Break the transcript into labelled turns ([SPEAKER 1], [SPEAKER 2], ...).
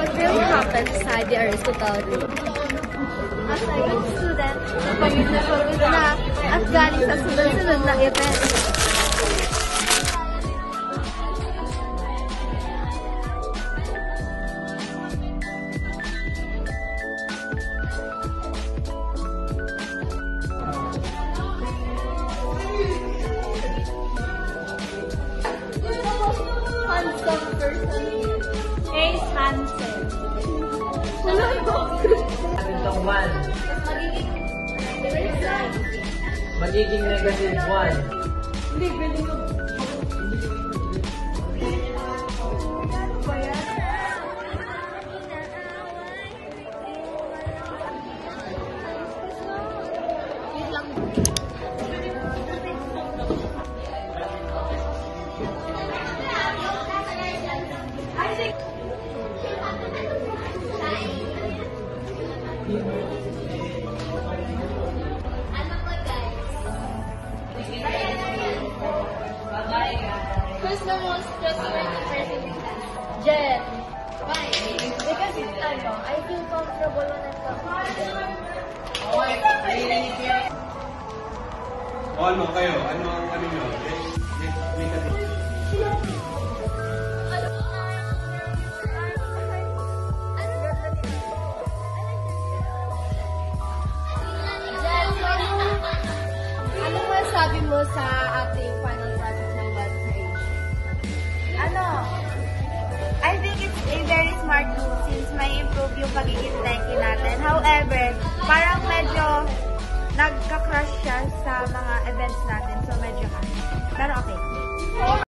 [SPEAKER 1] What really happened inside the Aristotle? As a young student, napag-inapagod na at galing sa sunod-sunod na event. Handsome person. Ace Hansen. Hello,
[SPEAKER 2] Itong 1. Magiging negative 1.
[SPEAKER 1] Hindi, galing mo. Who's the most trustworthy person in class? Jen. Why? Because I feel comfortable when I'm talking to Jen.
[SPEAKER 3] O ano kayo? Ano ang ano nyo?
[SPEAKER 1] Ano masabi mo sa ating final project ng web creation?
[SPEAKER 4] I think it's a very smart move since may improve yung pagiging techy natin. However, parang medyo nagka-crush siya sa mga events natin. So, medyo Pero okay.